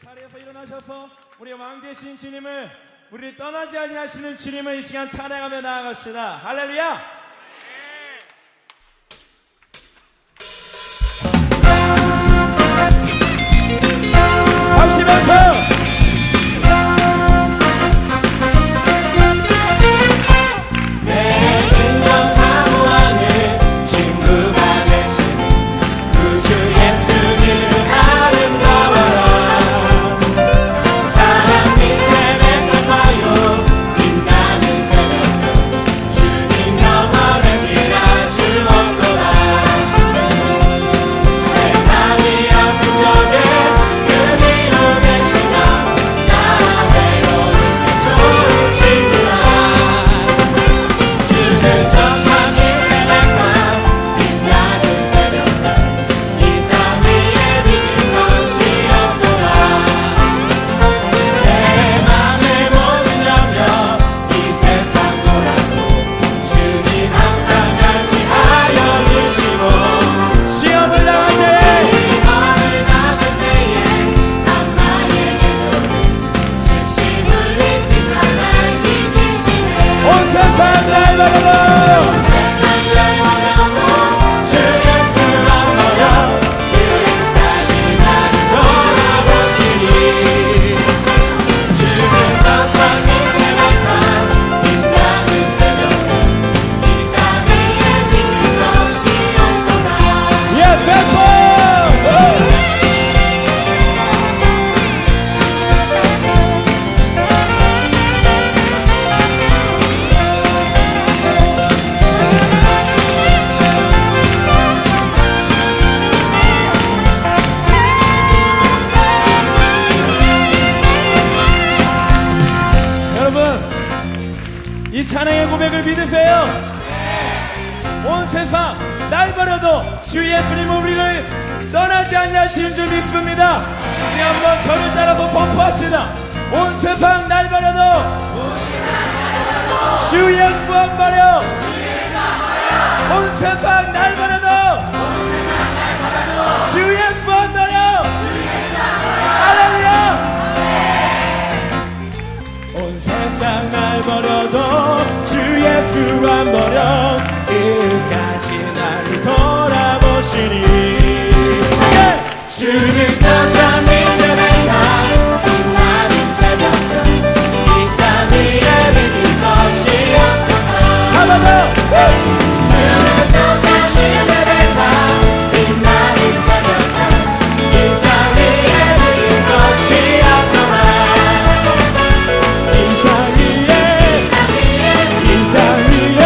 자리에서 일어나셔서 우리 왕 되신 주님을, 우리를 떠나지 아니하시는 주님을 이 시간 찬양하며 나아갑시다. 할렐루야. 하시면서 이 찬양의 고백을 믿으세요. 온 세상 날 버려도 주 예수님은 우리를 떠나지 않으시는 줄 믿습니다. 우리 한번 저를 따라서 선포합시다. 온 세상 날 버려도 주 예수 안 버려. 온 세상 날 버려도 주 예수 안 버려. 할렐루야. 온 세상 날 버려도 주 예수 안 버려. 끝까지 나를 돌아보시니 주는 항상 믿음이다. 빛나는 새벽별 이 땅 위에 믿을 것이 없다. 한번 더. 주는 항상 믿음이다. 빛나는 새벽별 이 땅 위에 믿을 것이 없다. 이 땅 위에 이 땅 위에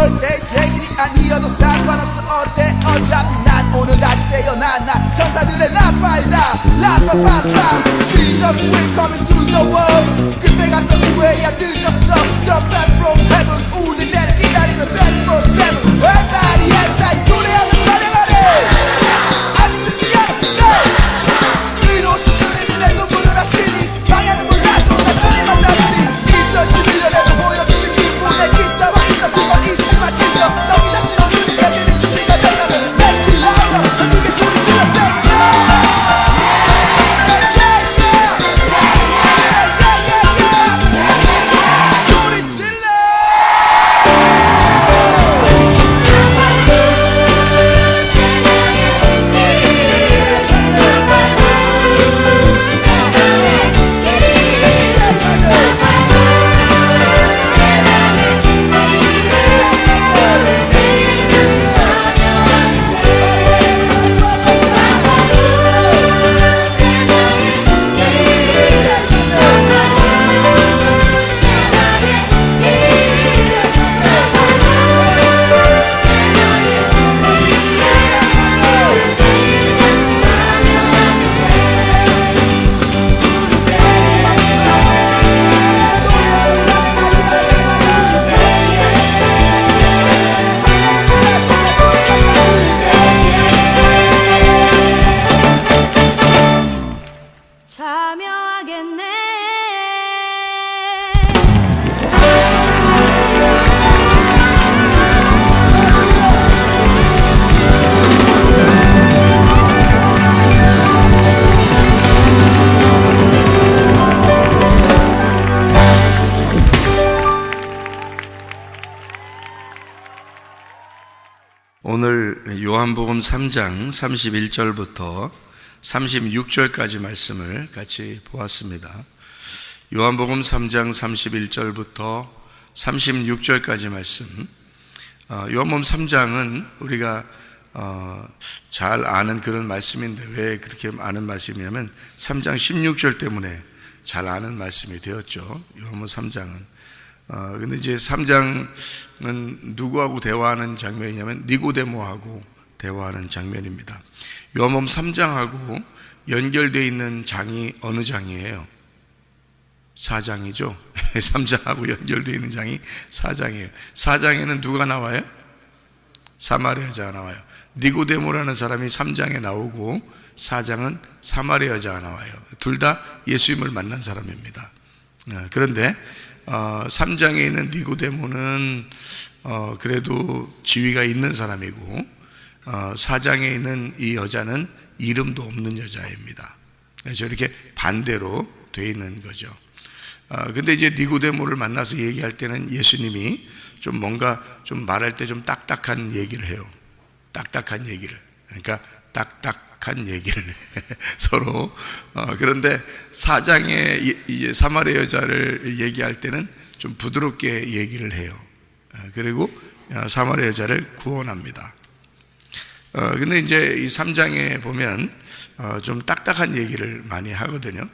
birthday 생일이 아니어도 상관없어 어때 어차피 난 오늘 다시 태어난 나 천사들의 라파이다 라파파팜 Jesus will come into the world 그때 가서 후회야 늦었어 Jump back from heaven 우리 때를 기다리는 24/7 Everybody outside 노래하며 찬양하래 아직 늦지 않았어 의로우신 주님이 내 눈물을 하시니 방향은 몰라도 나 주님만 따르니 2011년에도 보여주신 기쁨의 기사와 이제 그걸 잊지 마 진정 저기 자신은 주님께 드릴 준비가 된다면 Make it louder 크게 소리 질러 Say yeah Say yeah yeah Say yeah yeah yeah 소리 질러 참여하겠네. 오늘 요한복음 3장 31절부터 36절까지 말씀을 같이 보았습니다. 요한복음 3장 31절부터 36절까지 말씀. 요한복음 3장은 우리가 잘 아는 그런 말씀인데 왜 그렇게 아는 말씀이냐면 3장 16절 때문에 잘 아는 말씀이 되었죠. 요한복음 3장은. 근데 이제 3장은 누구하고 대화하는 장면이냐면 니고데모하고 대화하는 장면입니다. 요한복음 3장하고 연결되어 있는 장이 어느 장이에요? 4장이죠. 3장하고 연결되어 있는 장이 4장이에요. 4장에는 누가 나와요? 사마리아 여자가 나와요. 니고데모라는 사람이 3장에 나오고 4장은 사마리아 여자가 나와요. 둘 다 예수님을 만난 사람입니다. 그런데 3장에 있는 니고데모는 그래도 지위가 있는 사람이고 4장에 있는 이 여자는 이름도 없는 여자입니다. 그래서 이렇게 반대로 되어 있는 거죠. 근데 이제 니고데모를 만나서 얘기할 때는 예수님이 좀 뭔가 좀 말할 때 좀 딱딱한 얘기를 해요. 딱딱한 얘기를. 그러니까 딱딱한 얘기를 서로. 그런데 4장에 이제 사마리아 여자를 얘기할 때는 좀 부드럽게 얘기를 해요. 그리고 사마리아 여자를 구원합니다. 근데 이제 이 3장에 보면 좀 딱딱한 얘기를 많이 하거든요.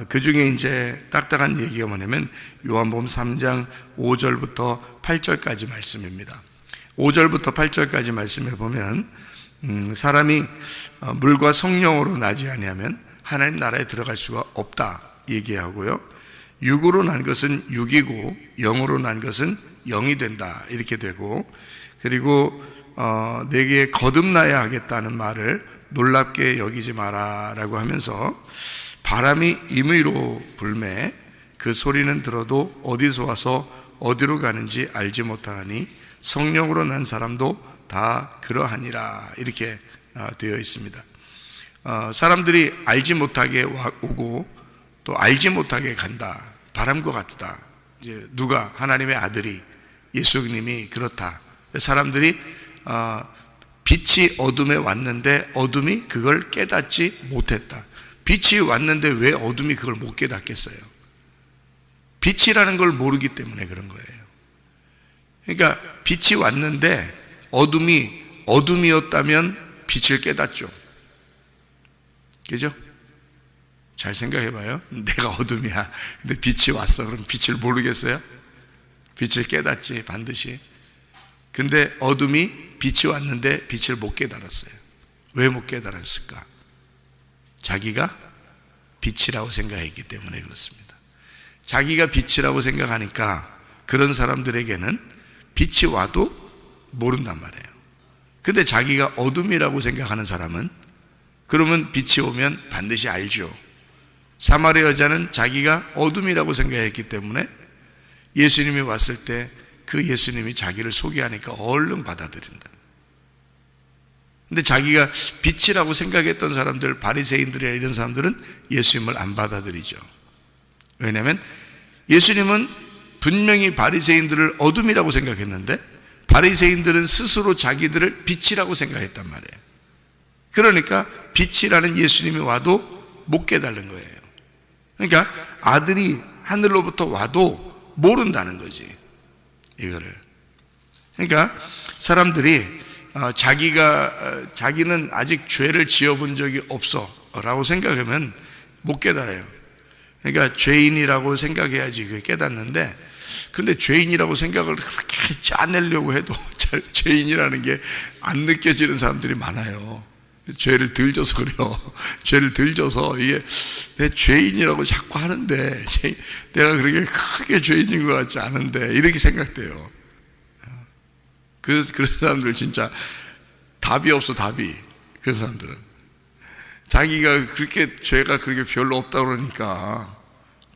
그 중에 이제 딱딱한 얘기가 뭐냐면 요한복음 3장 5절부터 8절까지 말씀입니다. 5절부터 8절까지 말씀에 보면 사람이 물과 성령으로 나지 아니하면 하나님 나라에 들어갈 수가 없다 얘기하고요. 육으로 난 것은 육이고 영으로 난 것은 영이 된다 이렇게 되고, 그리고 내게 거듭나야 하겠다는 말을 놀랍게 여기지 마라라고 하면서 바람이 임의로 불매 그 소리는 들어도 어디서 와서 어디로 가는지 알지 못하니 성령으로 난 사람도 다 그러하니라 이렇게 되어 있습니다. 사람들이 알지 못하게 오고 또 알지 못하게 간다. 바람과 같다. 이제 누가 하나님의 아들이 예수님이 그렇다. 사람들이 빛이 어둠에 왔는데 어둠이 그걸 깨닫지 못했다. 빛이 왔는데 왜 어둠이 그걸 못 깨닫겠어요? 빛이라는 걸 모르기 때문에 그런 거예요. 그러니까 빛이 왔는데 어둠이 어둠이었다면 빛을 깨닫죠. 그죠? 잘 생각해 봐요. 내가 어둠이야. 근데 빛이 왔어. 그럼 빛을 모르겠어요? 빛을 깨닫지 반드시. 근데 어둠이 빛이 왔는데 빛을 못 깨달았어요. 왜 못 깨달았을까? 자기가 빛이라고 생각했기 때문에 그렇습니다. 자기가 빛이라고 생각하니까 그런 사람들에게는 빛이 와도 모른단 말이에요. 근데 자기가 어둠이라고 생각하는 사람은 그러면 빛이 오면 반드시 알죠. 사마리아 여자는 자기가 어둠이라고 생각했기 때문에 예수님이 왔을 때 그 예수님이 자기를 소개하니까 얼른 받아들인다. 근데 자기가 빛이라고 생각했던 사람들, 바리새인들이나 이런 사람들은 예수님을 안 받아들이죠. 왜냐하면 예수님은 분명히 바리새인들을 어둠이라고 생각했는데 바리새인들은 스스로 자기들을 빛이라고 생각했단 말이에요. 그러니까 빛이라는 예수님이 와도 못 깨달는 거예요. 그러니까 아들이 하늘로부터 와도 모른다는 거지, 이거를. 그러니까 사람들이 자기는 아직 죄를 지어본 적이 없어 라고 생각하면 못 깨달아요. 그러니까 죄인이라고 생각해야지 그게 깨닫는데, 근데 죄인이라고 생각을 그렇게 짜내려고 해도 죄인이라는 게 안 느껴지는 사람들이 많아요. 죄를 덜 져서 그래요. 죄를 덜 져서 이게 내 죄인이라고 자꾸 하는데 내가 그렇게 크게 죄인인 것 같지 않은데 이렇게 생각돼요. 그런 사람들 진짜 답이 없어, 답이. 그런 사람들은 자기가 그렇게 죄가 그렇게 별로 없다 그러니까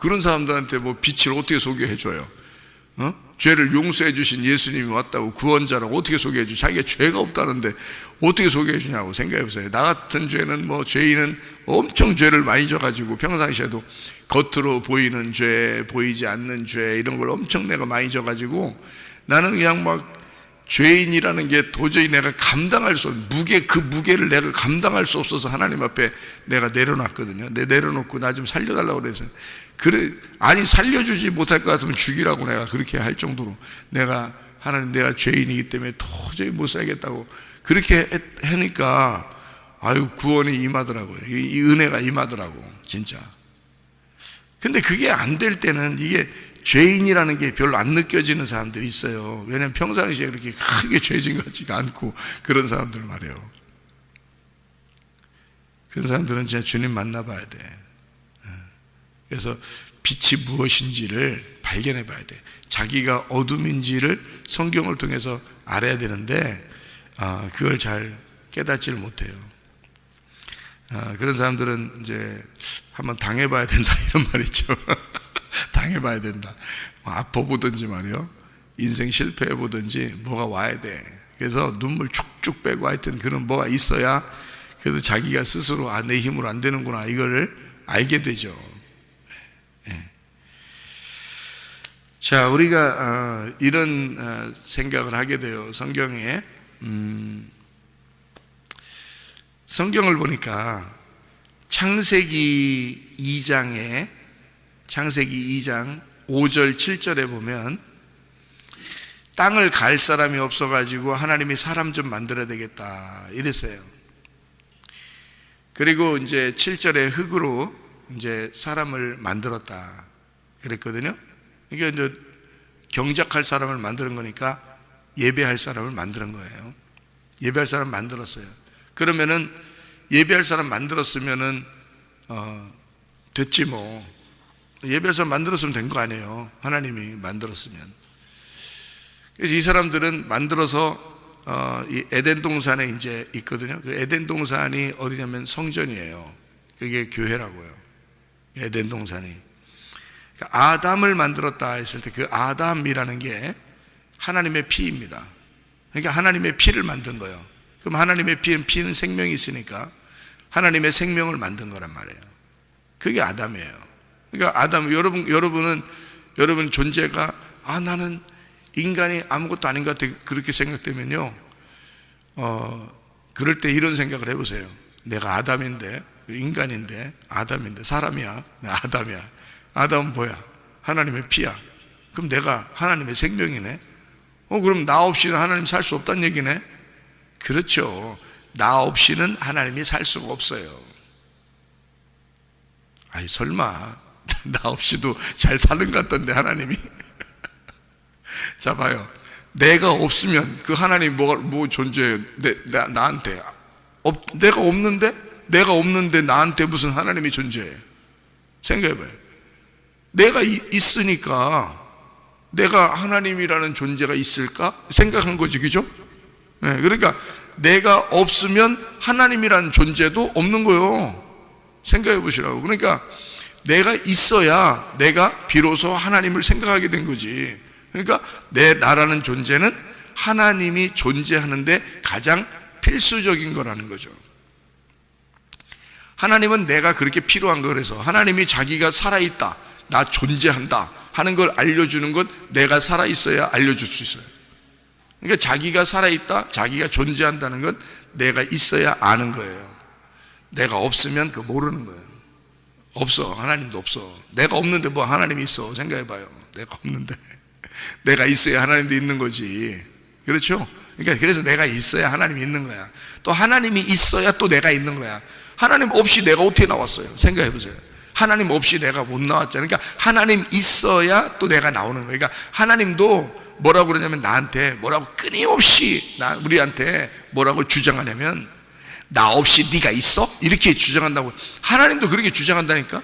그런 사람들한테 뭐 빛을 어떻게 소개해줘요? 죄를 용서해 주신 예수님이 왔다고, 구원자라고 어떻게 소개해 줘? 자기가 죄가 없다는데 어떻게 소개해 주냐고 생각해 보세요. 나 같은 죄는 뭐 죄인은 엄청 죄를 많이 져가지고 평상시에도 겉으로 보이는 죄, 보이지 않는 죄 이런 걸 엄청 내가 많이 져가지고 나는 그냥 막 죄인이라는 게 도저히 내가 감당할 수 없는 그 무게를 내가 감당할 수 없어서 하나님 앞에 내가 내려놨거든요. 내려놓고 나 좀 살려달라고 그래서 그래, 아니 살려주지 못할 것 같으면 죽이라고 내가 그렇게 할 정도로 하나님 내가 죄인이기 때문에 도저히 못 살겠다고 그렇게 하니까 아유 구원이 임하더라고요. 이 은혜가 임하더라고 진짜. 근데 그게 안 될 때는 이게 죄인이라는 게 별로 안 느껴지는 사람들이 있어요. 왜냐하면 평상시에 그렇게 크게 죄진 것 같지가 않고 그런 사람들 말이에요. 그런 사람들은 진짜 주님 만나봐야 돼. 그래서 빛이 무엇인지를 발견해 봐야 돼. 자기가 어둠인지를 성경을 통해서 알아야 되는데 그걸 잘 깨닫지를 못해요. 그런 사람들은 이제 한번 당해봐야 된다 이런 말 있죠. 당해봐야 된다. 아파보든지 말이요, 인생 실패해보든지 뭐가 와야 돼. 그래서 눈물 축축 빼고 하여튼 그런 뭐가 있어야 그래도 자기가 스스로 내 힘으로 안 되는구나 이거를 알게 되죠. 자, 우리가 이런 생각을 하게 돼요. 성경에 성경을 보니까 창세기 2장 5절 7절에 보면 땅을 갈 사람이 없어가지고 하나님이 사람 좀 만들어야 되겠다 이랬어요. 그리고 이제 7절에 흙으로 이제 사람을 만들었다 그랬거든요. 이게 이제 경작할 사람을 만드는 거니까 예배할 사람을 만드는 거예요. 예배할 사람 만들었어요. 그러면은 예배할 사람 만들었으면은 됐지 뭐. 예배할 사람 만들었으면 된 거 아니에요. 하나님이 만들었으면. 그래서 이 사람들은 만들어서 이 에덴 동산에 이제 있거든요. 그 에덴 동산이 어디냐면 성전이에요. 그게 교회라고요. 에덴 동산이. 아담을 만들었다 했을 때 그 아담이라는 게 하나님의 피입니다. 그러니까 하나님의 피를 만든 거예요. 그럼 하나님의 피는 생명이 있으니까 하나님의 생명을 만든 거란 말이에요. 그게 아담이에요. 그러니까 아담, 여러분 존재가 나는 인간이 아무것도 아닌 것 같아 그렇게 생각되면요, 그럴 때 이런 생각을 해보세요. 내가 아담인데, 인간인데, 아담인데, 사람이야, 아담이야. 아담은 뭐야? 하나님의 피야. 그럼 내가 하나님의 생명이네. 그럼 나 없이는 하나님 살 수 없다는 얘기네. 그렇죠. 나 없이는 하나님이 살 수가 없어요. 아이 설마 나 없이도 잘 사는 것 같던데 하나님이. 자 봐요. 내가 없으면 그 하나님이 뭐 존재해요? 나한테. 내가 없는데 나한테 무슨 하나님이 존재해? 생각해봐요. 내가 있으니까 내가 하나님이라는 존재가 있을까? 생각한 거지, 그죠? 네, 그러니까 내가 없으면 하나님이라는 존재도 없는 거예요. 생각해 보시라고. 그러니까 내가 있어야 내가 비로소 하나님을 생각하게 된 거지. 그러니까 나라는 존재는 하나님이 존재하는데 가장 필수적인 거라는 거죠. 하나님은 내가 그렇게 필요한 거라서 하나님이 자기가 살아있다, 나 존재한다 하는 걸 알려주는 건 내가 살아있어야 알려줄 수 있어요. 그러니까 자기가 살아있다, 자기가 존재한다는 건 내가 있어야 아는 거예요. 내가 없으면 그거 모르는 거예요. 없어. 하나님도 없어. 내가 없는데 뭐 하나님이 있어. 생각해봐요. 내가 없는데 내가 있어야 하나님도 있는 거지. 그렇죠? 그러니까 그래서 내가 있어야 하나님이 있는 거야. 또 하나님이 있어야 또 내가 있는 거야. 하나님 없이 내가 어떻게 나왔어요? 생각해보세요. 하나님 없이 내가 못 나왔잖아요. 그러니까 하나님 있어야 또 내가 나오는 거예요. 그러니까 하나님도 뭐라고 그러냐면 나한테 뭐라고 끊임없이 우리한테 뭐라고 주장하냐면 나 없이 네가 있어? 이렇게 주장한다고. 하나님도 그렇게 주장한다니까.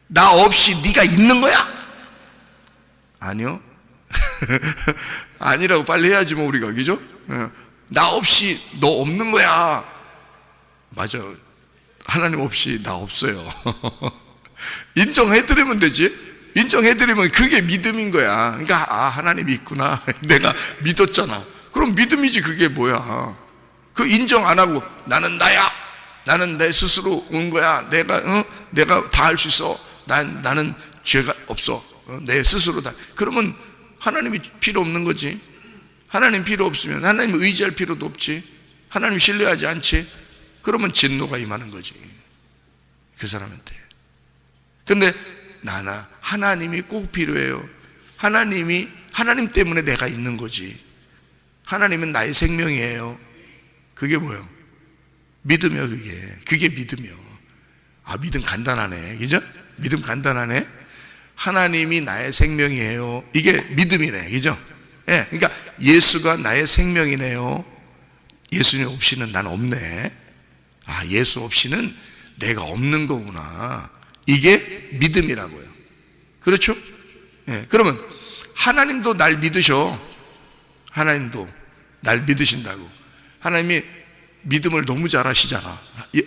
나 없이 네가 있는 거야? 아니요. 아니라고 빨리 해야지 뭐 우리가, 그죠? 나 없이 너 없는 거야. 맞아. 하나님 없이 나 없어요. 인정해드리면 되지. 인정해드리면 그게 믿음인 거야. 그러니까 하나님이 있구나. 내가 믿었잖아. 그럼 믿음이지. 그게 뭐야. 그 인정 안 하고 나는 나야, 나는 내 스스로 온 거야, 내가 다 할 수 있어, 나는 죄가 없어, 내 스스로 다. 그러면 하나님이 필요 없는 거지. 하나님 필요 없으면 하나님 의지할 필요도 없지. 하나님 신뢰하지 않지. 그러면 진노가 임하는 거지, 그 사람한테. 근데 하나님이 꼭 필요해요. 하나님 때문에 내가 있는 거지. 하나님은 나의 생명이에요. 그게 뭐예요? 믿음이요. 그게 믿음이요. 믿음 간단하네, 그죠? 믿음 간단하네. 하나님이 나의 생명이에요. 이게 믿음이네, 그죠? 예, 그러니까 예수가 나의 생명이네요. 예수님 없이는 난 없네. 예수 없이는 내가 없는 거구나. 이게 믿음이라고요. 그렇죠? 예, 그러면 하나님도 날 믿으셔. 하나님도 날 믿으신다고. 하나님이 믿음을 너무 잘하시잖아.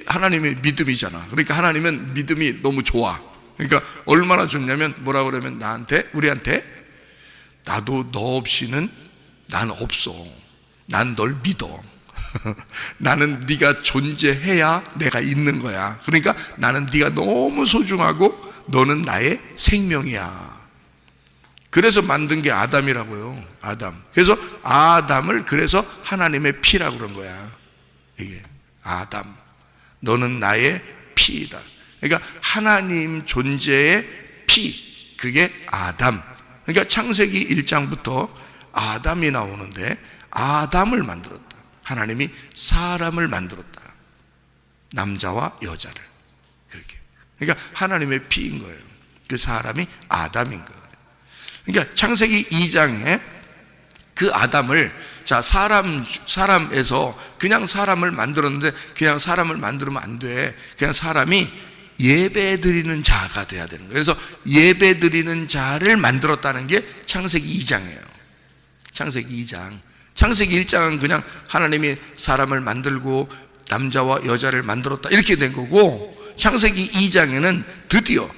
하나님이 믿음이잖아. 그러니까 하나님은 믿음이 너무 좋아. 그러니까 얼마나 좋냐면 뭐라 그러면 우리한테 나도 너 없이는 난 없어. 난 널 믿어. 나는 네가 존재해야 내가 있는 거야. 그러니까 나는 네가 너무 소중하고 너는 나의 생명이야. 그래서 만든 게 아담이라고요. 아담. 그래서 아담을 그래서 하나님의 피라고 그런 거야. 이게 아담, 너는 나의 피이다. 그러니까 하나님 존재의 피, 그게 아담. 그러니까 창세기 1장부터 아담이 나오는데 아담을 만들었다. 하나님이 사람을 만들었다. 남자와 여자를. 그렇게. 그러니까 하나님의 피인 거예요. 그 사람이 아담인 거예요. 그러니까 창세기 2장에 그 아담을, 자, 사람에서 그냥 사람을 만들었는데 그냥 사람을 만들면 안 돼. 그냥 사람이 예배 드리는 자가 돼야 되는 거예요. 그래서 예배 드리는 자를 만들었다는 게 창세기 2장이에요. 창세기 2장. 창세기 1장은 그냥 하나님이 사람을 만들고 남자와 여자를 만들었다 이렇게 된 거고, 창세기 2장에는 드디어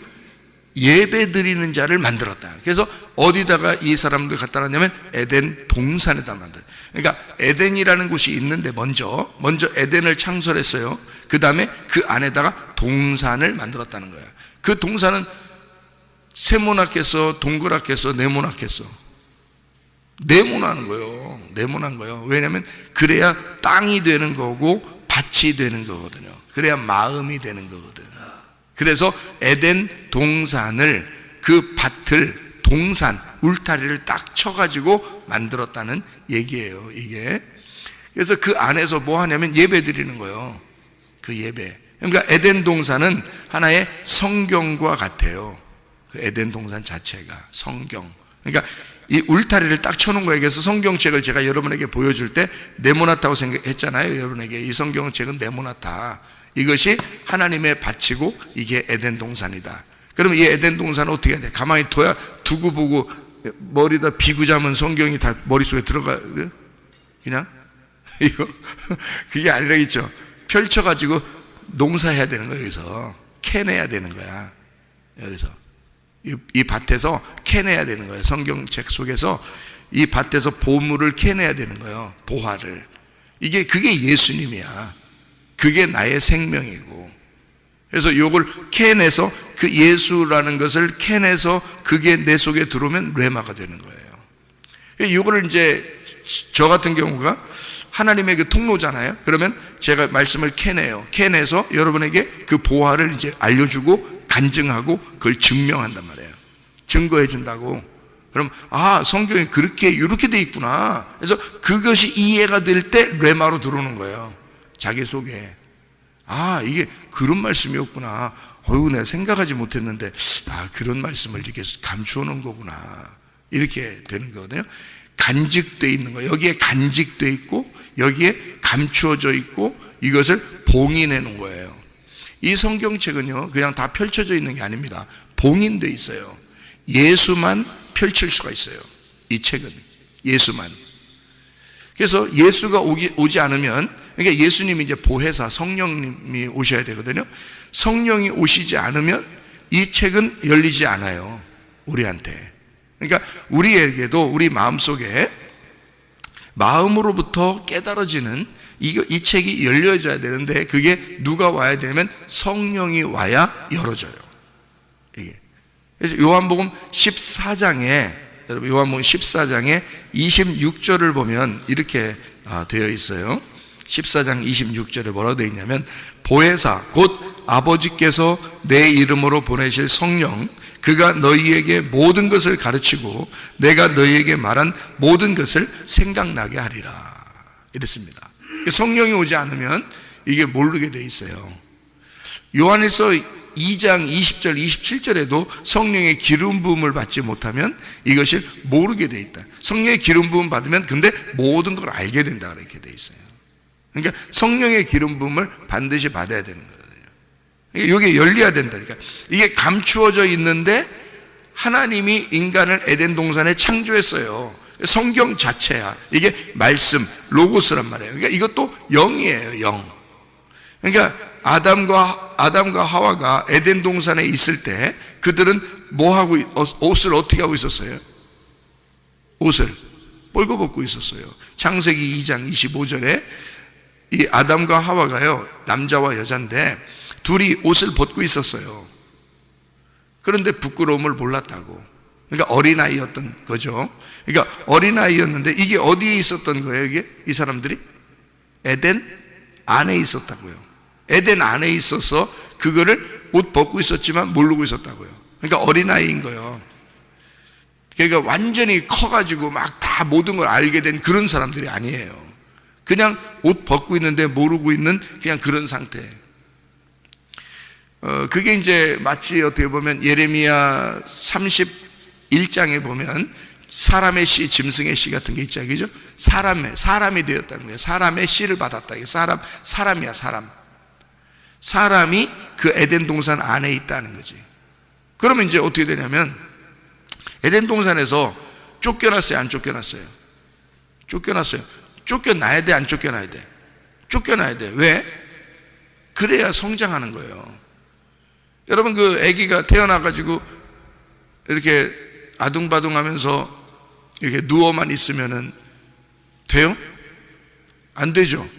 예배 드리는 자를 만들었다. 그래서 어디다가 이 사람들 갖다 놨냐면 에덴 동산에다 만들어요. 그러니까 에덴이라는 곳이 있는데 먼저 에덴을 창설했어요. 그 다음에 그 안에다가 동산을 만들었다는 거예요. 그 동산은 세모나겠어, 동그랗겠어, 네모나겠어? 네모나는 거예요. 네모난 거예요. 왜냐하면 그래야 땅이 되는 거고 밭이 되는 거거든요. 그래야 마음이 되는 거거든. 그래서 에덴 동산을, 그 밭을, 동산, 울타리를 딱 쳐가지고 만들었다는 얘기예요, 이게. 그래서 그 안에서 뭐 하냐면 예배 드리는 거예요. 그 예배. 그러니까 에덴 동산은 하나의 성경과 같아요. 그 에덴 동산 자체가 성경. 그러니까 이 울타리를 딱 쳐놓은 거예요. 그래서 성경책을 제가 여러분에게 보여줄 때 네모나타고 생각했잖아요. 여러분에게 이 성경책은 네모나타, 이것이 하나님의 밭이고 이게 에덴 동산이다. 그러면 이 에덴 동산은 어떻게 해야 돼? 가만히 두고 보고 머리다 비고 자면 성경이 다 머릿속에 들어가 그냥 이거 그게 아니라겠죠. 펼쳐가지고 농사해야 되는 거예요. 여기서 캐내야 되는 거야. 여기서 이 밭에서 캐내야 되는 거예요. 성경책 속에서 이 밭에서 보물을 캐내야 되는 거예요. 보화를. 그게 예수님이야. 그게 나의 생명이고. 그래서 이걸 캐내서 그 예수라는 것을 캐내서 그게 내 속에 들어오면 뢰마가 되는 거예요. 이거를 이제 저 같은 경우가 하나님의 그 통로잖아요. 그러면 제가 말씀을 캐내서 여러분에게 그 보화를 이제 알려주고 간증하고 그걸 증명한단 말이에요. 증거해 준다고. 그럼 성경이 이렇게 돼 있구나. 그래서 그것이 이해가 될 때 뢰마로 들어오는 거예요. 자기 속에. 이게 그런 말씀이었구나. 내가 생각하지 못했는데 그런 말씀을 이렇게 감추어 놓은 거구나. 이렇게 되는 거거든요. 간직되어 있는 거예요. 여기에 간직되어 있고 여기에 감추어져 있고 이것을 봉인해 놓은 거예요. 이 성경책은요 그냥 다 펼쳐져 있는 게 아닙니다. 봉인되어 있어요. 예수만 펼칠 수가 있어요. 이 책은 예수만. 그래서 예수가 오지 않으면, 그러니까 예수님이 이제 보혜사 성령님이 오셔야 되거든요. 성령이 오시지 않으면 이 책은 열리지 않아요. 우리한테. 그러니까 우리에게도 우리 마음속에 마음으로부터 깨달아지는 이 책이 열려져야 되는데 그게 누가 와야 되냐면 성령이 와야 열어져요. 이게. 그래서 요한복음 14장에 여러분 요한복음 14장에 26절을 보면 이렇게 되어 있어요. 14장 26절에 뭐라고 되어 있냐면 보혜사 곧 아버지께서 내 이름으로 보내실 성령 그가 너희에게 모든 것을 가르치고 내가 너희에게 말한 모든 것을 생각나게 하리라. 이랬습니다. 성령이 오지 않으면 이게 모르게 돼 있어요. 요한일서 2장 20절 27절에도 성령의 기름 부음을 받지 못하면 이것을 모르게 돼 있다. 성령의 기름 부음 받으면 근데 모든 걸 알게 된다 이렇게 돼 있어요. 그러니까 성령의 기름 부음을 반드시 받아야 되는 거예요. 이게 열려야 된다니까. 이게 감추어져 있는데 하나님이 인간을 에덴 동산에 창조했어요. 성경 자체야. 이게 말씀, 로고스란 말이에요. 그러니까 이것도 영이에요, 영. 그러니까 아담과 하와가 에덴 동산에 있을 때 그들은 뭐하고, 옷을 어떻게 하고 있었어요? 옷을 뻘거벗고 있었어요. 창세기 2장 25절에 이 아담과 하와가요, 남자와 여자인데 둘이 옷을 벗고 있었어요. 그런데 부끄러움을 몰랐다고. 그러니까 어린아이였던 거죠. 그러니까 어린아이였는데 이게 어디에 있었던 거예요? 이게 이 사람들이 에덴 안에 있었다고요. 에덴 안에 있어서 그거를 옷 벗고 있었지만 모르고 있었다고요. 그러니까 어린아이인 거예요. 그러니까 완전히 커가지고 막 다 모든 걸 알게 된 그런 사람들이 아니에요. 그냥 옷 벗고 있는데 모르고 있는 그냥 그런 상태. 그게 이제 마치 어떻게 보면 예레미야 31장에 보면 사람의 씨, 짐승의 씨 같은 게 있죠, 그죠? 사람이 되었다는 거예요. 사람의 씨를 받았다. 사람이야, 사람. 사람이 그 에덴 동산 안에 있다는 거지. 그러면 이제 어떻게 되냐면 에덴 동산에서 쫓겨났어요, 안 쫓겨났어요? 쫓겨났어요. 쫓겨나야 돼, 안 쫓겨나야 돼? 쫓겨나야 돼. 왜? 그래야 성장하는 거예요. 여러분 그 아기가 태어나가지고 이렇게 아둥바둥하면서 이렇게 누워만 있으면은 돼요? 안 되죠.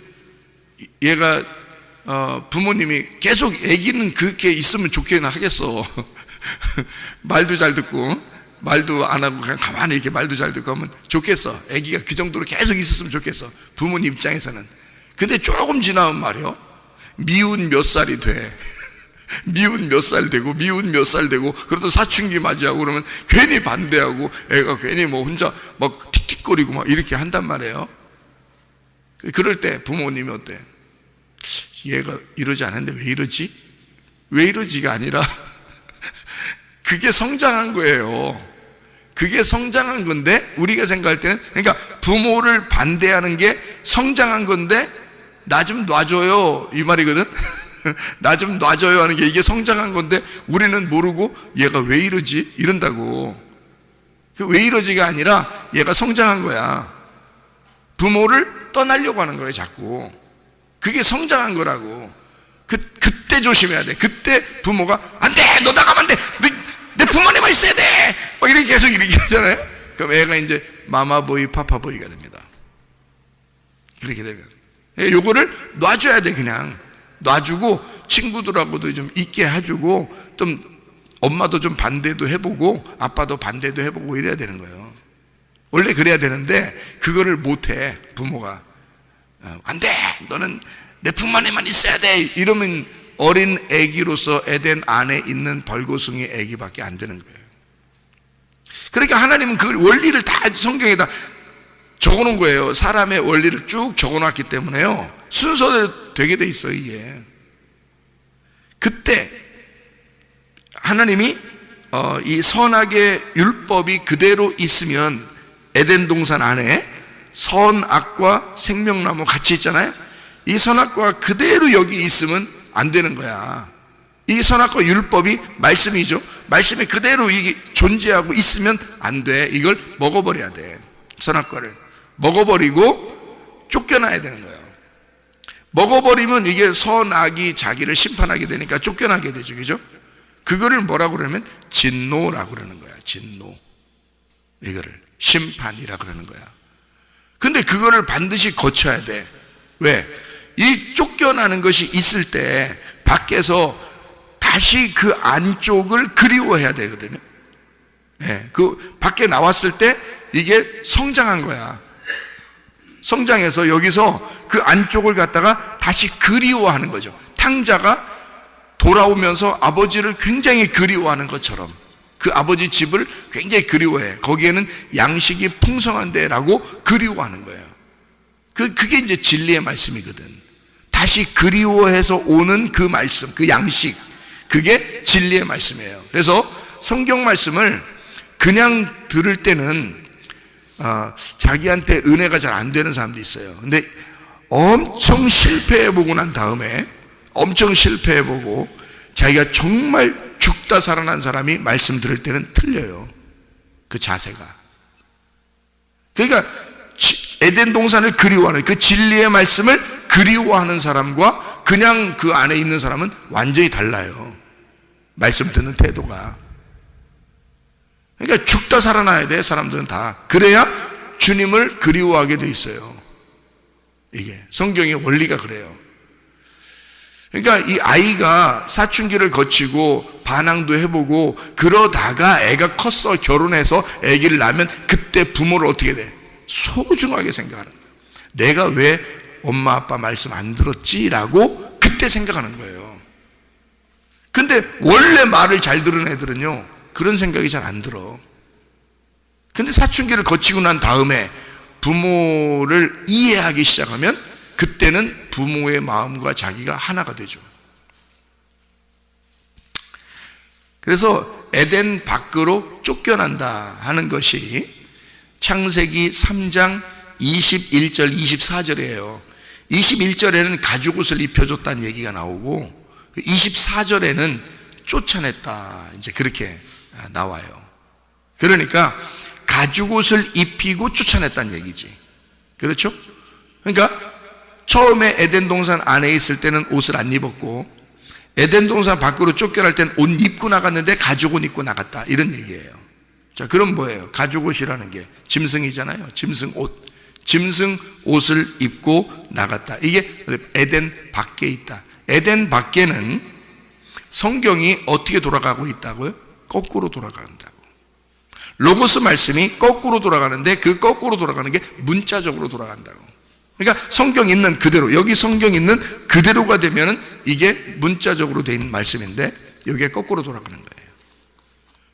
얘가 부모님이 계속 아기는 그렇게 있으면 좋게는 하겠어. 말도 잘 듣고 말도 안 하고 그냥 가만히 이렇게 말도 잘 듣고 하면 좋겠어. 아기가 그 정도로 계속 있었으면 좋겠어. 부모님 입장에서는. 근데 조금 지나면 말이요, 미운 몇 살이 돼. 미운 몇 살 되고 미운 몇 살 되고 그러다 사춘기 맞이하고 그러면 괜히 반대하고 애가 괜히 뭐 혼자 막 틱틱거리고 막 이렇게 한단 말이에요. 그럴 때 부모님이 어때? 얘가 이러지 않았는데 왜 이러지? 왜 이러지가 아니라 그게 성장한 거예요. 그게 성장한 건데, 우리가 생각할 때는, 그러니까 부모를 반대하는 게 성장한 건데 나 좀 놔줘요 이 말이거든. 나 좀 놔줘요 하는 게 이게 성장한 건데 우리는 모르고 얘가 왜 이러지? 이런다고. 왜 이러지가 아니라 얘가 성장한 거야. 부모를 떠나려고 하는 거예요 자꾸. 그게 성장한 거라고. 그때 조심해야 돼. 그때 부모가 안 돼! 너 나가면 안 돼! 내 부모님만 있어야 돼! 막 이렇게 계속 이렇게 하잖아요. 그럼 애가 이제 마마보이 파파보이가 됩니다. 그렇게 되면 요거를 놔줘야 돼. 그냥 놔주고 친구들하고도 좀 있게 해주고, 좀 엄마도 좀 반대도 해보고 아빠도 반대도 해보고 이래야 되는 거예요. 원래 그래야 되는데 그거를 못해 부모가. 안 돼! 너는 내 품 안에만 있어야 돼! 이러면 어린 애기로서 에덴 안에 있는 벌거숭이 애기밖에 안 되는 거예요. 그러니까 하나님은 그 원리를 다 성경에다 적어놓은 거예요. 사람의 원리를 쭉 적어놨기 때문에요, 순서대로 되게 돼 있어요. 이게 그때 하나님이 이 선악의 율법이 그대로 있으면, 에덴 동산 안에 선악과 생명나무 같이 있잖아요. 이 선악과 그대로 여기 있으면 안 되는 거야. 이 선악과 율법이 말씀이죠. 말씀이 그대로 이게 존재하고 있으면 안 돼. 이걸 먹어버려야 돼. 선악과를 먹어버리고 쫓겨나야 되는 거예요. 먹어버리면 이게 선악이 자기를 심판하게 되니까 쫓겨나게 되죠. 그죠? 그거를 뭐라고 그러면 진노라고 그러는 거야. 진노. 이거를 심판이라고 그러는 거야. 근데 그거를 반드시 거쳐야 돼. 왜? 이 쫓겨나는 것이 있을 때 밖에서 다시 그 안쪽을 그리워해야 되거든요. 예, 그 밖에 나왔을 때 이게 성장한 거야. 성장해서 여기서 그 안쪽을 갖다가 다시 그리워하는 거죠. 탕자가 돌아오면서 아버지를 굉장히 그리워하는 것처럼 그 아버지 집을 굉장히 그리워해. 거기에는 양식이 풍성한데라고 그리워하는 거예요. 그게 이제 진리의 말씀이거든. 다시 그리워해서 오는 그 말씀, 그 양식, 그게 진리의 말씀이에요. 그래서 성경 말씀을 그냥 들을 때는 자기한테 은혜가 잘 안 되는 사람도 있어요. 근데 엄청 실패해보고 난 다음에, 엄청 실패해보고 자기가 정말 죽다 살아난 사람이 말씀 들을 때는 틀려요. 그 자세가. 그러니까 에덴 동산을 그리워하는, 그 진리의 말씀을 그리워하는 사람과 그냥 그 안에 있는 사람은 완전히 달라요. 말씀 듣는 태도가. 그러니까 죽다 살아나야 돼. 사람들은 다. 그래야 주님을 그리워하게 돼 있어요. 이게 성경의 원리가 그래요. 그러니까 이 아이가 사춘기를 거치고 반항도 해보고 그러다가 애가 컸어, 결혼해서 아기를 낳으면 그때 부모를 어떻게 돼? 소중하게 생각하는 거예요. 내가 왜 엄마 아빠 말씀 안 들었지라고 그때 생각하는 거예요. 근데 원래 말을 잘 들은 애들은요 그런 생각이 잘 안 들어. 근데 사춘기를 거치고 난 다음에 부모를 이해하기 시작하면 그때는 부모의 마음과 자기가 하나가 되죠. 그래서 에덴 밖으로 쫓겨난다 하는 것이 창세기 3장 21절 24절이에요 21절에는 가죽옷을 입혀줬다는 얘기가 나오고 24절에는 쫓아냈다, 이제 그렇게 나와요. 그러니까 가죽옷을 입히고 쫓아냈다는 얘기지. 그렇죠? 그러니까 처음에 에덴 동산 안에 있을 때는 옷을 안 입었고 에덴 동산 밖으로 쫓겨날 때는 옷 입고 나갔는데 가죽옷 입고 나갔다, 이런 얘기예요. 자, 그럼 뭐예요? 가죽옷이라는 게 짐승이잖아요. 짐승옷. 짐승 옷을 입고 나갔다. 이게 에덴 밖에 있다. 에덴 밖에는 성경이 어떻게 돌아가고 있다고요? 거꾸로 돌아간다고. 로고스 말씀이 거꾸로 돌아가는데 그 거꾸로 돌아가는 게 문자적으로 돌아간다고. 그러니까 성경 있는 그대로, 여기 성경 있는 그대로가 되면은 이게 문자적으로 돼 있는 말씀인데 여기에 거꾸로 돌아가는 거예요.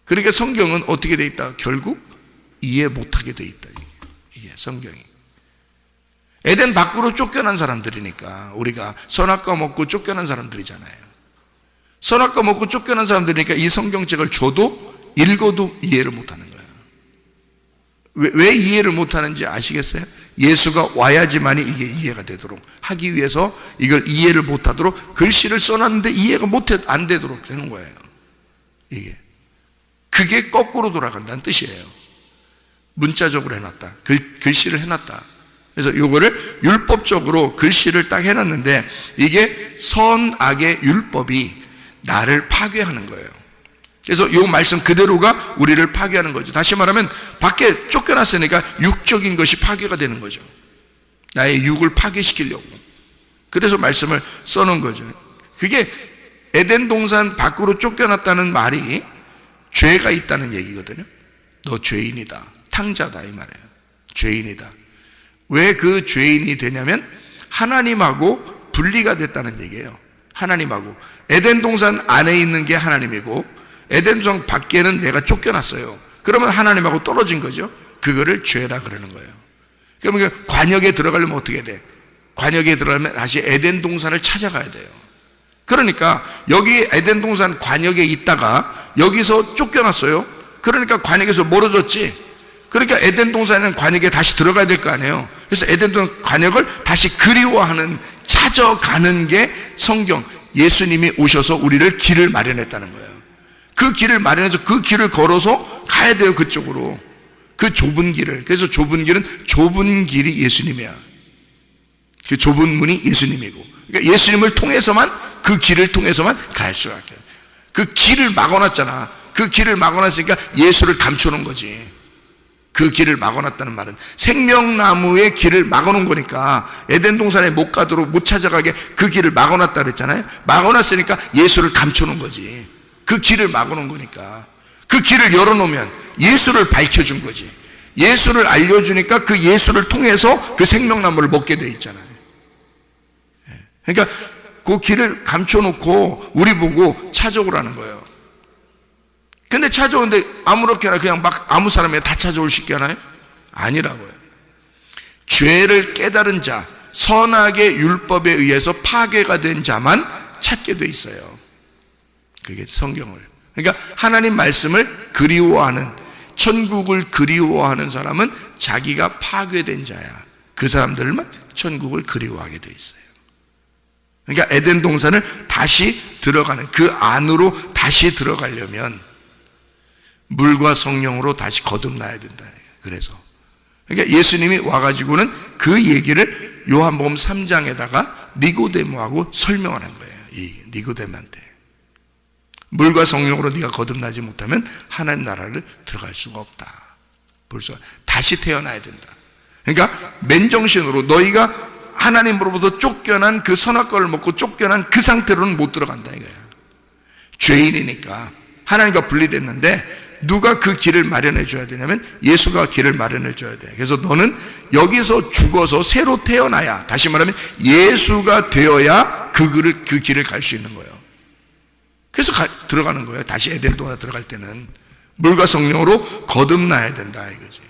그러니까 성경은 어떻게 돼 있다? 결국 이해 못하게 돼 있다. 이게 성경이. 에덴 밖으로 쫓겨난 사람들이니까, 우리가 선악과 먹고 쫓겨난 사람들이잖아요. 선악과 먹고 쫓겨난 사람들이니까 이 성경책을 줘도 읽어도 이해를 못하는 거예요. 왜 이해를 못하는지 아시겠어요? 예수가 와야지만이 이게 이해가 되도록 하기 위해서 이걸 이해를 못하도록 글씨를 써놨는데 이해가 안 되도록 되는 거예요. 이게 그게 거꾸로 돌아간다는 뜻이에요. 문자적으로 해놨다, 글씨를 해놨다. 그래서 요거를 율법적으로 글씨를 딱 해놨는데 이게 선악의 율법이 나를 파괴하는 거예요. 그래서 요 말씀 그대로가 우리를 파괴하는 거죠. 다시 말하면 밖에 쫓겨났으니까 육적인 것이 파괴가 되는 거죠. 나의 육을 파괴시키려고. 그래서 말씀을 써놓은 거죠. 그게 에덴 동산 밖으로 쫓겨났다는 말이 죄가 있다는 얘기거든요. 너 죄인이다, 탕자다 이 말이에요. 죄인이다. 왜 그 죄인이 되냐면 하나님하고 분리가 됐다는 얘기예요. 하나님하고 에덴 동산 안에 있는 게 하나님이고 에덴 동산 밖에는 내가 쫓겨났어요. 그러면 하나님하고 떨어진 거죠. 그거를 죄라 그러는 거예요. 그러면 관역에 들어가려면 어떻게 돼? 관역에 들어가려면 다시 에덴 동산을 찾아가야 돼요. 그러니까 여기 에덴 동산 관역에 있다가 여기서 쫓겨났어요. 그러니까 관역에서 멀어졌지. 그러니까 에덴 동산에는 관역에 다시 들어가야 될 거 아니에요. 그래서 에덴 동산 관역을 다시 그리워하는, 찾아가는 게 성경, 예수님이 오셔서 우리를 길을 마련했다는 거예요. 그 길을 마련해서 그 길을 걸어서 가야 돼요. 그쪽으로. 그 좁은 길을. 그래서 좁은 길은 좁은 길이 예수님이야. 그 좁은 문이 예수님이고, 그러니까 예수님을 통해서만, 그 길을 통해서만 갈 수가 있어요. 그 길을 막아놨잖아. 그 길을 막아놨으니까 예수를 감춰놓은 거지. 그 길을 막아놨다는 말은 생명나무의 길을 막아놓은 거니까 에덴 동산에 못 가도록, 못 찾아가게 그 길을 막아놨다 그랬잖아요. 막아놨으니까 예수를 감춰놓은 거지. 그 길을 막아놓은 거니까. 그 길을 열어놓으면 예수를 밝혀준 거지. 예수를 알려주니까 그 예수를 통해서 그 생명나무를 먹게 돼 있잖아요. 그러니까 그 길을 감춰놓고 우리 보고 찾아오라는 거예요. 근데 찾아오는데 아무렇게나 그냥 막 아무 사람이 다 찾아올 수 있게 하나요? 아니라고요. 죄를 깨달은 자, 선악의 율법에 의해서 파괴가 된 자만 찾게 돼 있어요. 그게 성경을. 그러니까 하나님 말씀을 그리워하는, 천국을 그리워하는 사람은 자기가 파괴된 자야. 그 사람들만 천국을 그리워하게 돼 있어요. 그러니까 에덴 동산을 다시 들어가는, 그 안으로 다시 들어가려면 물과 성령으로 다시 거듭나야 된다. 그래서 그러니까 예수님이 와가지고는 그 얘기를 요한복음 3장에다가 니고데모하고 설명하는 거예요. 이 니고데모한테 물과 성령으로 네가 거듭나지 못하면 하나님 나라를 들어갈 수가 없다. 벌써 다시 태어나야 된다. 그러니까 맨정신으로 너희가 하나님으로부터 쫓겨난 그 선악과를 먹고 쫓겨난 그 상태로는 못 들어간다 이거야. 죄인이니까 하나님과 분리됐는데 누가 그 길을 마련해 줘야 되냐면 예수가 길을 마련해 줘야 돼. 그래서 너는 여기서 죽어서 새로 태어나야, 다시 말하면 예수가 되어야 그 길을 갈 수 있는 거예요. 그래서 들어가는 거예요. 다시 에덴 동산 들어갈 때는 물과 성령으로 거듭나야 된다 이거지.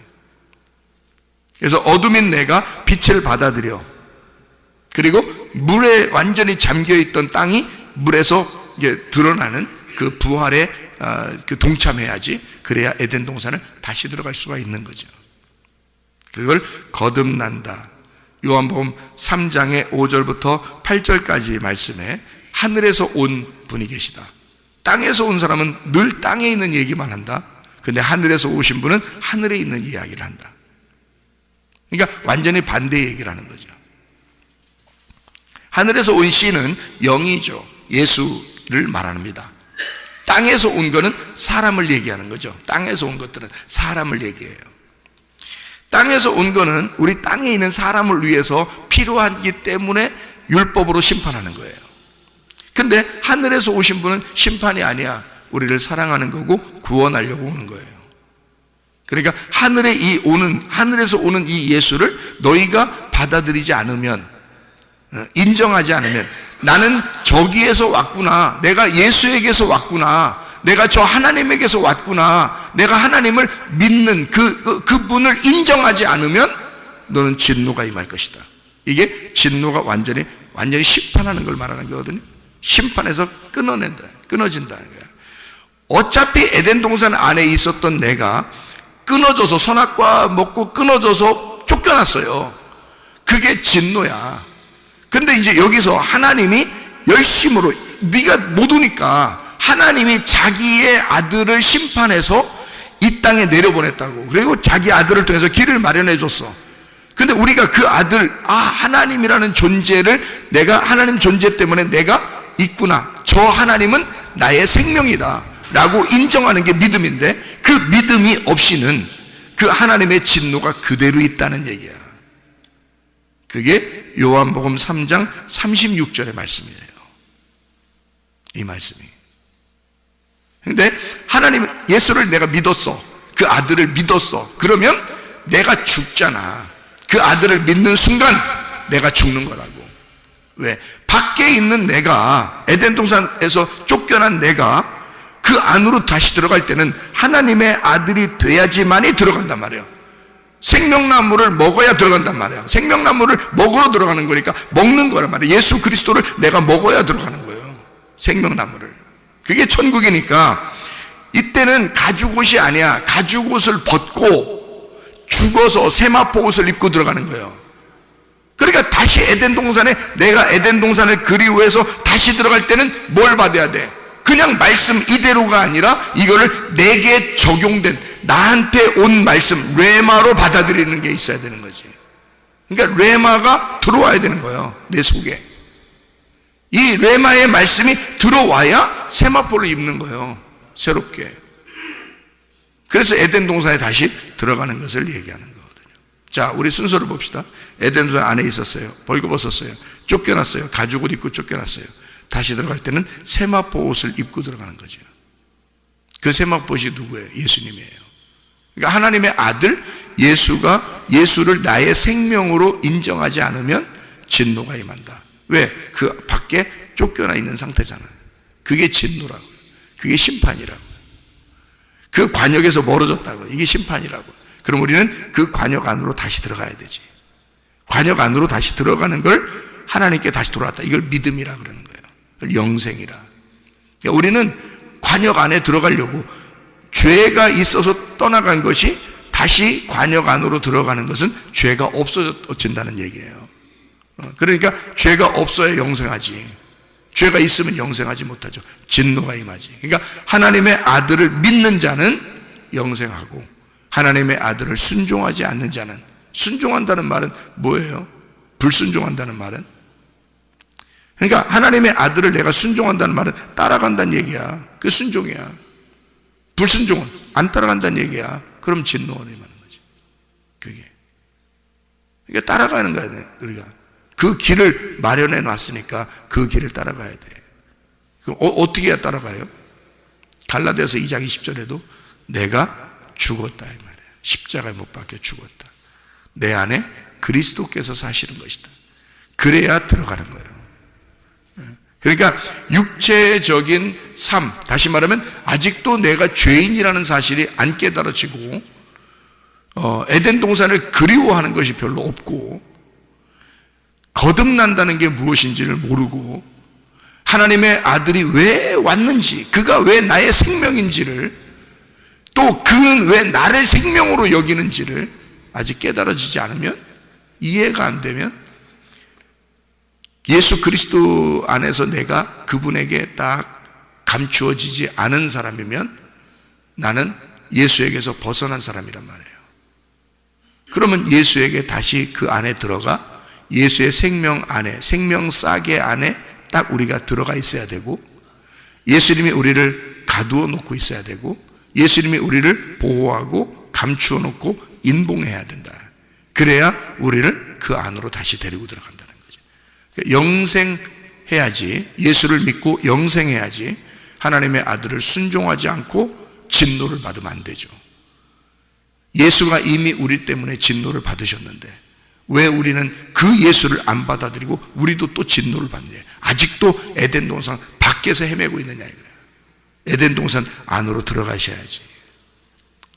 그래서 어둠인 내가 빛을 받아들여, 그리고 물에 완전히 잠겨있던 땅이 물에서 이제 드러나는 그 부활에 그 동참해야지. 그래야 에덴 동산을 다시 들어갈 수가 있는 거죠. 그걸 거듭난다. 요한복음 3장의 5절부터 8절까지 말씀에 하늘에서 온 분이 계시다. 땅에서 온 사람은 늘 땅에 있는 얘기만 한다. 근데 하늘에서 오신 분은 하늘에 있는 이야기를 한다. 그러니까 완전히 반대 얘기를 하는 거죠. 하늘에서 온 씨는 영이죠. 예수를 말합니다. 땅에서 온 거는 사람을 얘기하는 거죠. 땅에서 온 것들은 사람을 얘기해요. 땅에서 온 거는 우리 땅에 있는 사람을 위해서 필요하기 때문에 율법으로 심판하는 거예요. 근데 하늘에서 오신 분은 심판이 아니야. 우리를 사랑하는 거고 구원하려고 오는 거예요. 그러니까 하늘에서 오는 이 예수를 너희가 받아들이지 않으면, 인정하지 않으면, 나는 저기에서 왔구나, 내가 예수에게서 왔구나, 내가 저 하나님에게서 왔구나, 내가 하나님을 믿는 그분을 인정하지 않으면 너는 진노가 임할 것이다. 이게 진노가 완전히 심판하는 걸 말하는 거거든요. 심판에서 끊어진다는 거야. 어차피 에덴 동산 안에 있었던 내가 끊어져서, 선악과 먹고 끊어져서 쫓겨났어요. 그게 진노야. 근데 이제 여기서 하나님이 열심으로, 네가 못 오니까 하나님이 자기의 아들을 심판해서 이 땅에 내려보냈다고. 그리고 자기 아들을 통해서 길을 마련해 줬어. 근데 우리가 그 아들, 하나님이라는 존재를, 내가 하나님 존재 때문에 내가 있구나, 저 하나님은 나의 생명이다 라고 인정하는 게 믿음인데, 그 믿음이 없이는 그 하나님의 진노가 그대로 있다는 얘기야. 그게 요한복음 3장 36절의 말씀이에요. 이 말씀이. 근데 하나님, 예수를 내가 믿었어, 그 아들을 믿었어, 그러면 내가 죽잖아. 그 아들을 믿는 순간 내가 죽는 거라고. 왜? 밖에 있는 내가, 에덴 동산에서 쫓겨난 내가 그 안으로 다시 들어갈 때는 하나님의 아들이 돼야지만이 들어간단 말이에요. 생명나무를 먹어야 들어간단 말이에요. 생명나무를 먹으러 들어가는 거니까 먹는 거란 말이에요. 예수 그리스도를 내가 먹어야 들어가는 거예요. 생명나무를. 그게 천국이니까 이때는 가죽옷이 아니야. 가죽옷을 벗고 죽어서 세마포 옷을 입고 들어가는 거예요. 그러니까 다시 에덴 동산에, 내가 에덴 동산을 그리워해서 다시 들어갈 때는 뭘 받아야 돼? 그냥 말씀 이대로가 아니라 이거를 내게 적용된, 나한테 온 말씀, 레마로 받아들이는 게 있어야 되는 거지. 그러니까 레마가 들어와야 되는 거예요, 내 속에. 이 레마의 말씀이 들어와야 세마포를 입는 거예요, 새롭게. 그래서 에덴 동산에 다시 들어가는 것을 얘기하는 거거든요. 자, 우리 순서를 봅시다. 에덴 동산 안에 있었어요. 벌거벗었어요. 쫓겨났어요. 가죽옷 입고 쫓겨났어요. 다시 들어갈 때는 세마포 옷을 입고 들어가는 거죠. 그 세마포 옷이 누구예요? 예수님이에요. 그러니까 하나님의 아들 예수를 나의 생명으로 인정하지 않으면 진노가 임한다. 왜? 그 밖에 쫓겨나 있는 상태잖아요. 그게 진노라고. 그게 심판이라고. 그 관역에서 멀어졌다고. 이게 심판이라고. 그럼 우리는 그 관역 안으로 다시 들어가야 되지. 관역 안으로 다시 들어가는 걸 하나님께 다시 돌아왔다. 이걸 믿음이라 그러는 거예요. 영생이라. 그러니까 우리는 관역 안에 들어가려고, 죄가 있어서 떠나간 것이 다시 관역 안으로 들어가는 것은 죄가 없어진다는 얘기예요. 그러니까 죄가 없어야 영생하지. 죄가 있으면 영생하지 못하죠. 진노가 임하지. 그러니까 하나님의 아들을 믿는 자는 영생하고, 하나님의 아들을 순종하지 않는 자는, 순종한다는 말은 뭐예요? 불순종한다는 말은? 그러니까 하나님의 아들을 내가 순종한다는 말은 따라간다는 얘기야. 그 순종이야. 불순종은 안 따라간다는 얘기야. 그럼 진노가 임하는 거지. 그게. 그러니까 따라가는 거야, 우리가. 그 길을 마련해 놨으니까 그 길을 따라가야 돼. 그럼 어떻게 해야 따라가요? 갈라디아서 2장 20절에도 내가 죽었다 이 말이에요. 십자가에 못 박혀 죽었다. 내 안에 그리스도께서 사시는 것이다. 그래야 들어가는 거예요. 그러니까 육체적인 삶, 다시 말하면 아직도 내가 죄인이라는 사실이 안 깨달아지고, 에덴 동산을 그리워하는 것이 별로 없고, 거듭난다는 게 무엇인지를 모르고, 하나님의 아들이 왜 왔는지, 그가 왜 나의 생명인지를, 또 그는 왜 나를 생명으로 여기는지를 아직 깨달아지지 않으면, 이해가 안 되면, 예수 그리스도 안에서 내가 그분에게 딱 감추어지지 않은 사람이면 나는 예수에게서 벗어난 사람이란 말이에요. 그러면 예수에게 다시 그 안에 들어가 예수의 생명 안에, 생명 싸개 안에 딱 우리가 들어가 있어야 되고, 예수님이 우리를 가두어 놓고 있어야 되고, 예수님이 우리를 보호하고 감추어 놓고 인봉해야 된다. 그래야 우리를 그 안으로 다시 데리고 들어간다는 거죠. 영생해야지, 예수를 믿고 영생해야지 하나님의 아들을 순종하지 않고 진노를 받으면 안 되죠. 예수가 이미 우리 때문에 진노를 받으셨는데 왜 우리는 그 예수를 안 받아들이고 우리도 또 진노를 받느냐. 아직도 에덴 동산 밖에서 헤매고 있느냐 이거예요. 에덴 동산 안으로 들어가셔야지.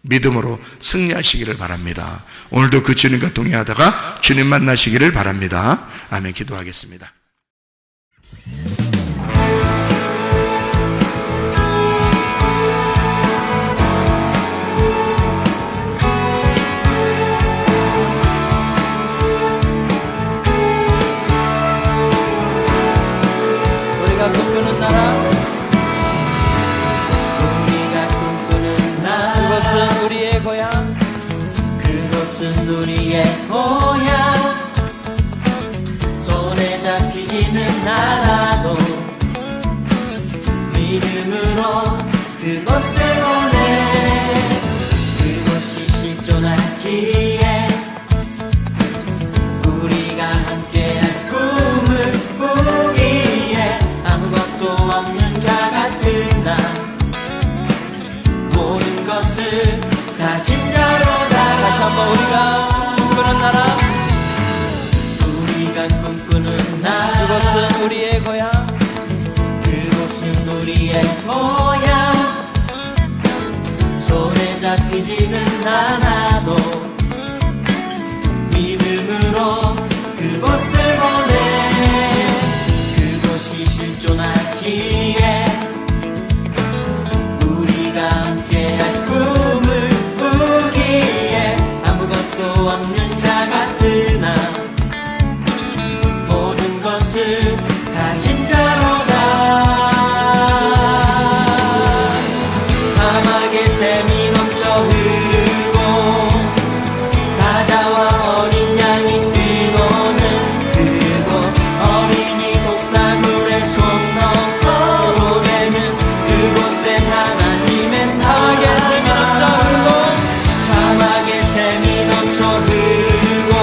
믿음으로 승리하시기를 바랍니다. 오늘도 그 주님과 동행하다가 주님 만나시기를 바랍니다. 아멘. 기도하겠습니다. 나라 우리가 꿈꾸는 나라 그곳은 우리의 고향 그곳은 우리의 고향 손에 잡히지는 않아도 믿음으로 그곳을 보내 그곳이 실존하기에 우리가 함께한 꿈을 꾸기에 아무것도 없는 자 같은 나 모든 것을 가진 자로다 다시 한번 우리가 꿈꾸는 나라 우리가 꿈꾸는 나라 그곳은 우리의 고향 그곳은 우리의 고향 손에 잡히지는 않아도 믿음으로 그곳을 보내 그곳이 실존하기에 우리가 함께한 꿈을 꾸기에 아무것도 없는 자 같은 나 모든 것을 가진 자로다 사막의 샘이 넘쳐 흐르고 사자와 어린 양이 뛰노는 그곳 어린이 독사물에 손 넣고 되는 그곳엔 하나님의 나라의 샘이 넘쳐 흐르고 사막의 샘이 넘쳐 흐르고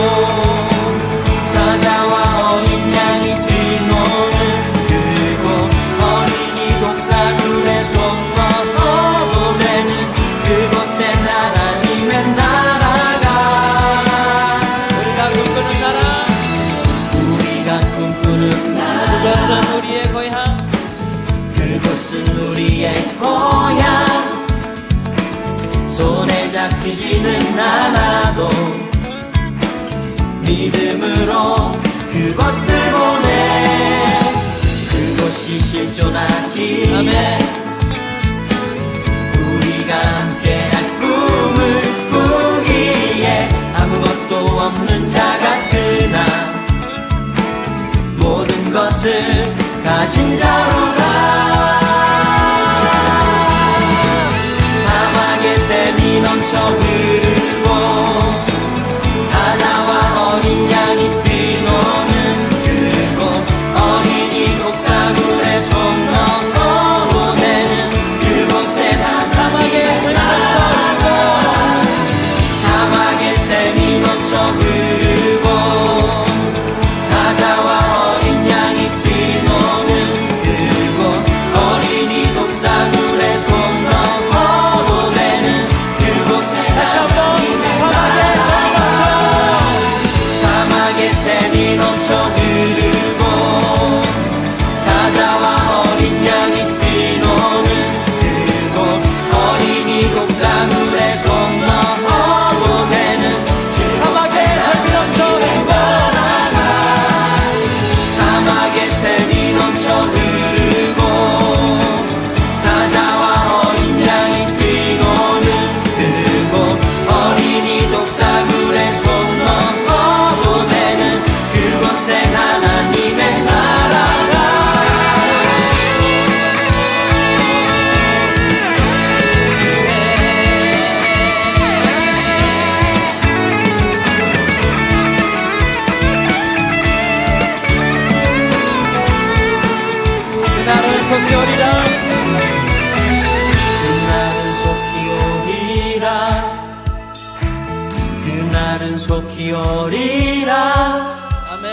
사자와 어린 양이 뛰노는 그곳 어린이 독사물에 손 넣고 되는 그곳엔 하나님의 나라가 우리가 꿈꾸는 나라 우리가 꿈꾸는 나라 그곳은 우리의 고향 그곳은 우리의 고향 손에 잡히지는 않아도 믿음으로 그곳을 보내 그곳이 실존하기에 우리가 함께한 꿈을 꾸기에 아무것도 없는 자 같은 나 모든 것을 가진 자로다 사막의 샘이 넘쳐 흐르고 사자와 어린 양이 뛰노는 그곳 어린이 독사물에 손 넣고 보내는 그곳에 사막의 샘이 넘쳐 흐르고 사자와 어린 양이 뛰노는 그곳 어린이 독사물에 손 넣고 보내는 그곳에 다시 한번 사막의 샘이 넘쳐 흐르고 사자와 어린 양이 뛰노는 그곳 어린이 독사물에 손 넣어 보내는 사막의 샘이 넘쳐 흐르고 사막의 샘이 넘쳐 흐르고 사자와 어린 양이 뛰노는 그곳 어린이 독사물에 손 넣어 보내는 그곳엔 하나님의 나라가 그날은 속히 오리라 그날은 속히 오리라 그날은 속히 오리라 아멘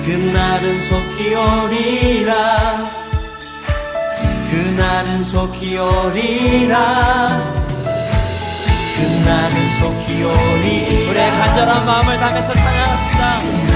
그날은 속히 오리라 그날은 속히 오리라 그날은 속히 오리라 우리의 간절한 마음을 담아서 찬양합시다